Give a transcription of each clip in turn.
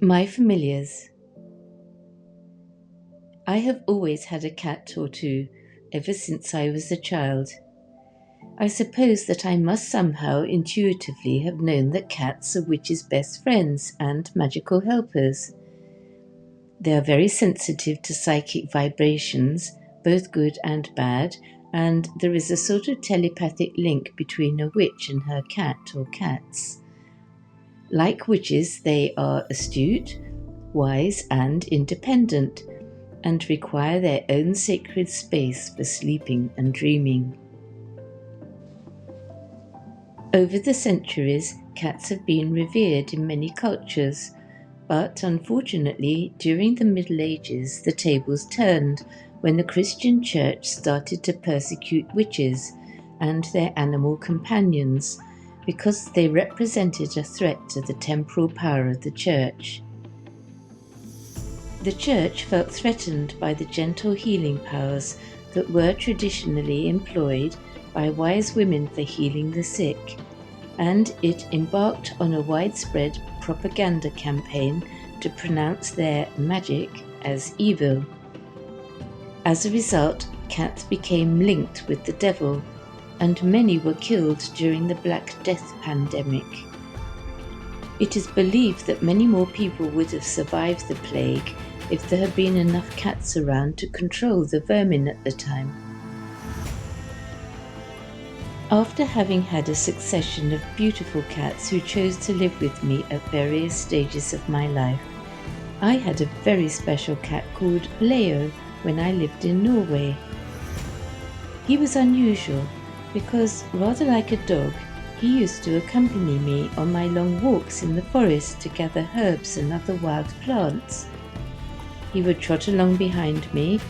My familiars. I have always had a cat or two, ever since I was a child. I suppose that I must somehow intuitively have known that cats are witches' best friends and magical helpers. They are very sensitive to psychic vibrations, both good and bad, and there is a sort of telepathic link between a witch and her cat or cats. Like witches, they are astute, wise, and independent, and require their own sacred space for sleeping and dreaming. Over the centuries, cats have been revered in many cultures, but unfortunately, during the Middle Ages, the tables turned when the Christian Church started to persecute witches and their animal companions because they represented a threat to the temporal power of the Church. The Church felt threatened by the gentle healing powers that were traditionally employed by wise women for healing the sick, and it embarked on a widespread propaganda campaign to pronounce their magic as evil. As a result, cats became linked with the devil, and many were killed during the Black Death pandemic. It is believed that many more people would have survived the plague if there had been enough cats around to control the vermin at the time. After having had a succession of beautiful cats who chose to live with me at various stages of my life, I had a very special cat called Leo when I lived in Norway. He was unusual because, rather like a dog, he used to accompany me on my long walks in the forest to gather herbs and other wild plants. He would trot along behind me,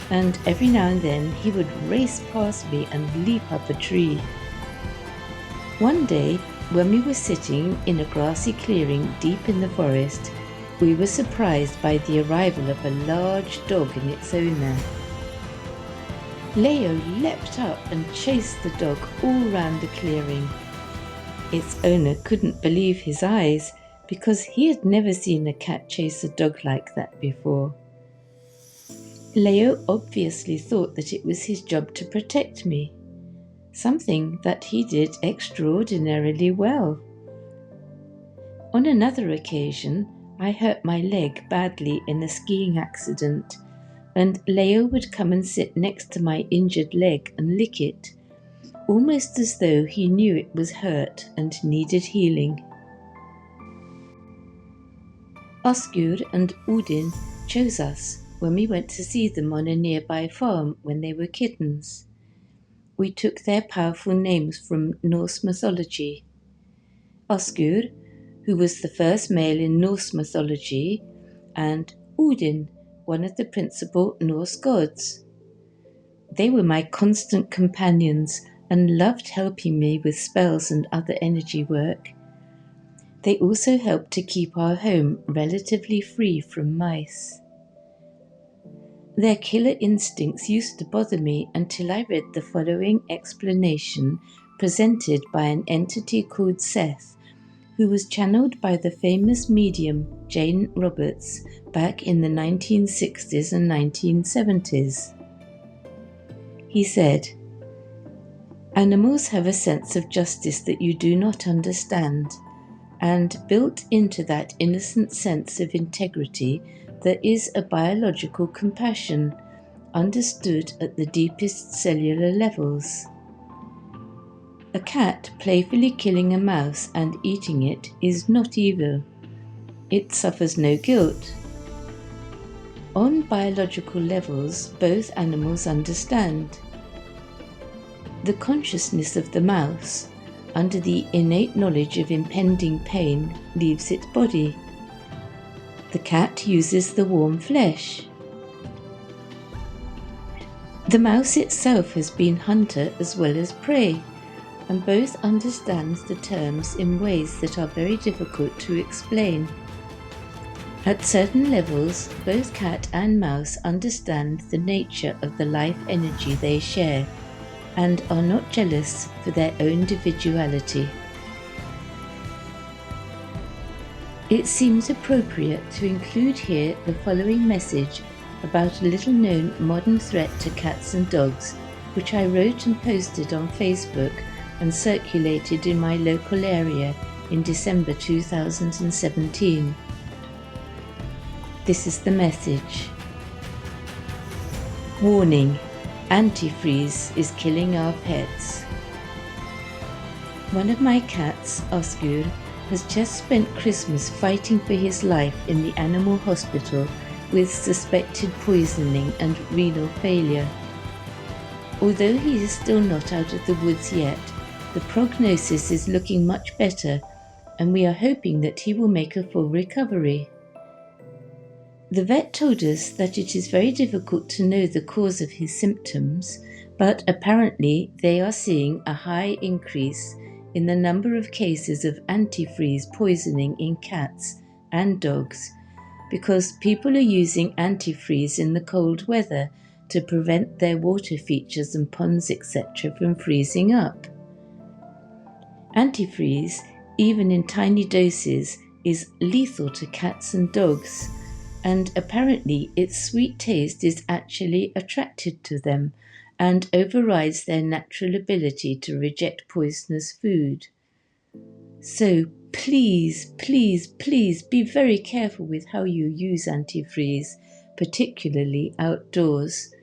and every now and then he would race past me and leap up a tree. One day, when we were sitting in a grassy clearing deep in the forest, we were surprised by the arrival of a large dog and its owner. Leo leapt up and chased the dog all round the clearing. Its owner couldn't believe his eyes because he had never seen a cat chase a dog like that before. Leo obviously thought that it was his job to protect me, something that he did extraordinarily well. On another occasion, I hurt my leg badly in a skiing accident, and Leo would come and sit next to my injured leg and lick it, almost as though he knew it was hurt and needed healing. Osgur and Odin chose us when we went to see them on a nearby farm when they were kittens. We took their powerful names from Norse mythology. Osgur, who was the first male in Norse mythology, and Odin, one of the principal Norse gods. They were my constant companions and loved helping me with spells and other energy work. They also helped to keep our home relatively free from mice. Their killer instincts used to bother me until I read the following explanation presented by an entity called Seth, who was channeled by the famous medium Jane Roberts back in the 1960s and 1970s. He said, "Animals have a sense of justice that you do not understand, and built into that innocent sense of integrity there is a biological compassion, understood at the deepest cellular levels. A cat playfully killing a mouse and eating it is not evil. It suffers no guilt. On biological levels, both animals understand. The consciousness of the mouse, under the innate knowledge of impending pain, leaves its body. The cat uses the warm flesh. The mouse itself has been hunter as well as prey, and both understands the terms in ways that are very difficult to explain. At certain levels, both cat and mouse understand the nature of the life energy they share, and are not jealous for their own individuality." It seems appropriate to include here the following message about a little-known modern threat to cats and dogs, which I wrote and posted on Facebook and circulated in my local area in December 2017. This is the message. Warning: antifreeze is killing our pets. One of my cats, Oscar, has just spent Christmas fighting for his life in the animal hospital with suspected poisoning and renal failure. Although he is still not out of the woods yet, the prognosis is looking much better, and we are hoping that he will make a full recovery. The vet told us that it is very difficult to know the cause of his symptoms, but apparently they are seeing a high increase in the number of cases of antifreeze poisoning in cats and dogs, because people are using antifreeze in the cold weather to prevent their water features and ponds etc. from freezing up. Antifreeze, even in tiny doses, is lethal to cats and dogs, and apparently its sweet taste is actually attracted to them and overrides their natural ability to reject poisonous food. So please, please, please be very careful with how you use antifreeze, particularly outdoors.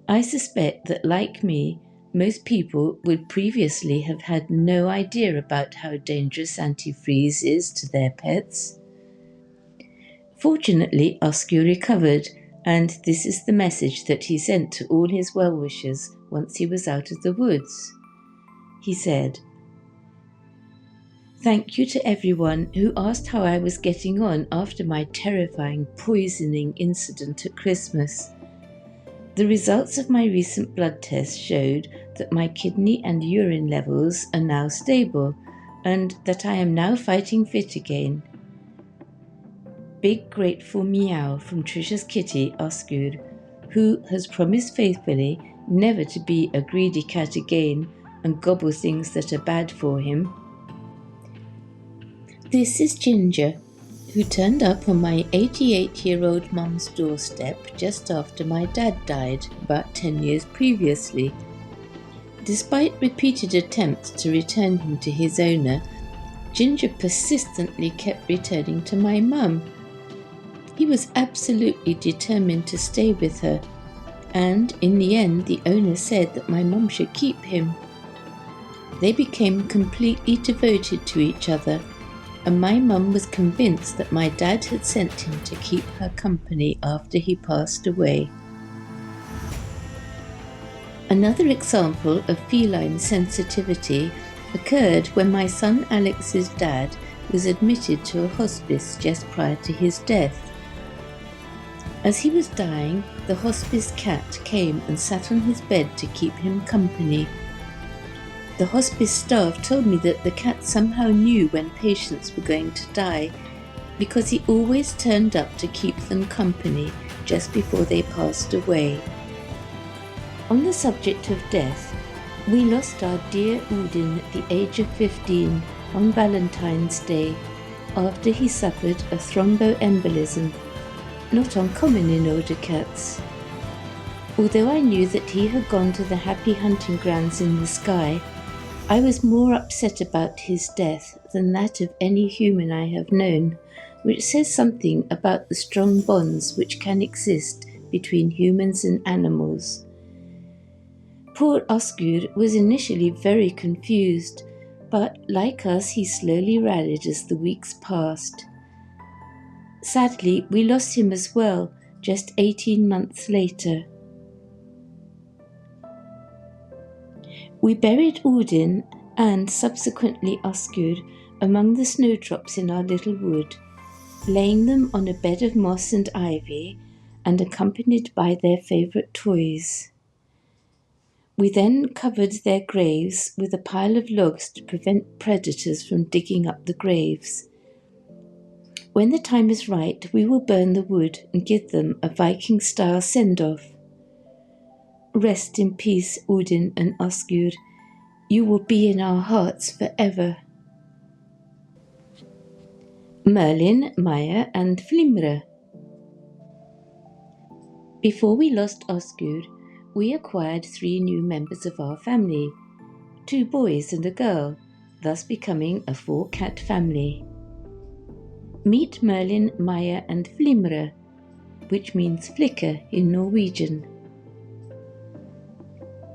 I suspect that, like me, most people would previously have had no idea about how dangerous antifreeze is to their pets. Fortunately, Oscar recovered, and this is the message that he sent to all his well-wishers once he was out of the woods. He said, "Thank you to everyone who asked how I was getting on after my terrifying poisoning incident at Christmas. The results of my recent blood test showed that my kidney and urine levels are now stable, and that I am now fighting fit again. Big grateful meow from Trisha's kitty, Oscar, who has promised faithfully never to be a greedy cat again and gobble things that are bad for him. This is Ginger, who turned up on my 88-year-old mum's doorstep just after my dad died about 10 years previously. Despite repeated attempts to return him to his owner, Ginger persistently kept returning to my mum. He was absolutely determined to stay with her, and in the end the owner said that my mum should keep him. They became completely devoted to each other, and my mum was convinced that my dad had sent him to keep her company after he passed away. Another example of feline sensitivity occurred when my son Alex's dad was admitted to a hospice just prior to his death. As he was dying, the hospice cat came and sat on his bed to keep him company. The hospice staff told me that the cat somehow knew when patients were going to die, because he always turned up to keep them company just before they passed away. On the subject of death, we lost our dear Udin at the age of 15 on Valentine's Day after he suffered a thromboembolism, not uncommon in older cats. Although I knew that he had gone to the happy hunting grounds in the sky, I was more upset about his death than that of any human I have known, which says something about the strong bonds which can exist between humans and animals. Poor Oscar was initially very confused, but like us, he slowly rallied as the weeks passed. Sadly, we lost him as well, just 18 months later. We buried Udin and subsequently Oscar among the snowdrops in our little wood, laying them on a bed of moss and ivy and accompanied by their favourite toys. We then covered their graves with a pile of logs to prevent predators from digging up the graves. When the time is right, we will burn the wood and give them a Viking-style send-off. Rest in peace, Udin and Oscar. You will be in our hearts forever. Merlin, Maya, and Flimre. Before we lost Osgur, we acquired 3 new members of our family, 2 boys and a girl, thus becoming a 4-cat family. Meet Merlin, Maya, and Flimre, which means flicker in Norwegian.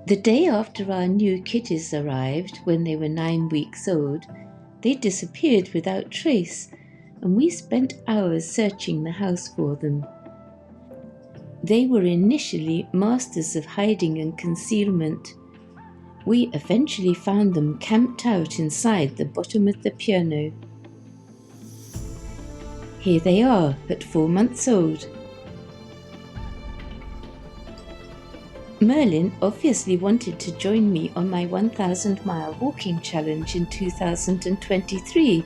The day after our new kitties arrived, when they were 9 weeks old, they disappeared without trace, and we spent hours searching the house for them. They were initially masters of hiding and concealment. We eventually found them camped out inside the bottom of the piano. Here they are at 4 months old. Merlin obviously wanted to join me on my 1,000-mile walking challenge in 2023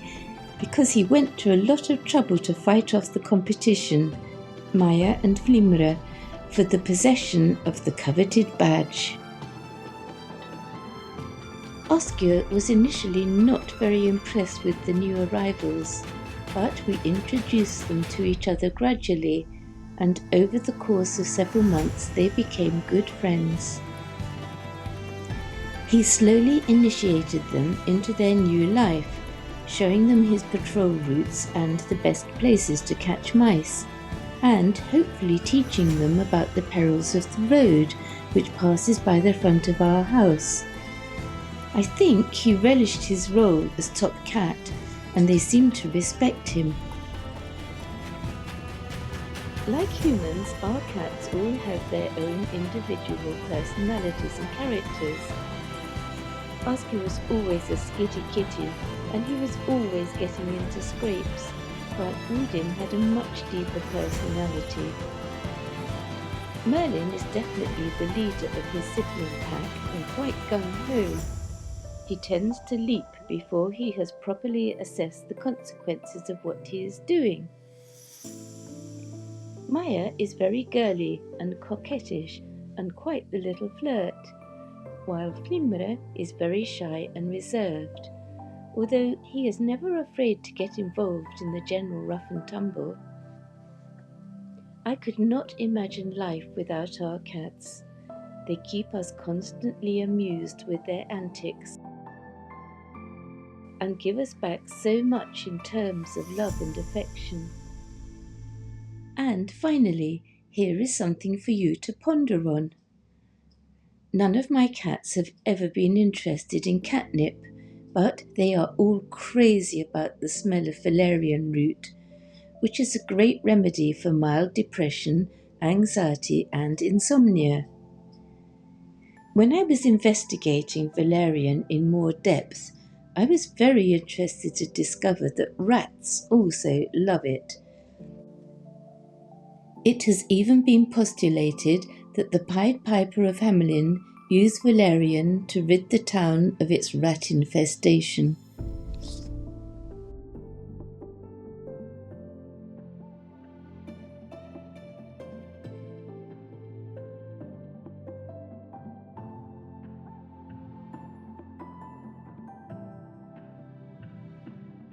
because he went to a lot of trouble to fight off the competition, Maya and Flimre, for the possession of the coveted badge. Osgur was initially not very impressed with the new arrivals, but we introduced them to each other gradually, and over the course of several months they became good friends. He slowly initiated them into their new life, showing them his patrol routes and the best places to catch mice, and hopefully teaching them about the perils of the road which passes by the front of our house. I think he relished his role as top cat, and they seemed to respect him. Like humans, our cats all have their own individual personalities and characters. Oscar was always a skitty kitty, and he was always getting into scrapes, while Udin had a much deeper personality. Merlin is definitely the leader of his sibling pack and quite gung-ho. He tends to leap before he has properly assessed the consequences of what he is doing. Maya is very girly and coquettish and quite the little flirt, while Flimre is very shy and reserved, although he is never afraid to get involved in the general rough and tumble. I could not imagine life without our cats. They keep us constantly amused with their antics and give us back so much in terms of love and affection. And finally, here is something for you to ponder on. None of my cats have ever been interested in catnip, but they are all crazy about the smell of valerian root, which is a great remedy for mild depression, anxiety, and insomnia. When I was investigating valerian in more depth, I was very interested to discover that rats also love it. It has even been postulated that the Pied Piper of Hamelin used valerian to rid the town of its rat infestation.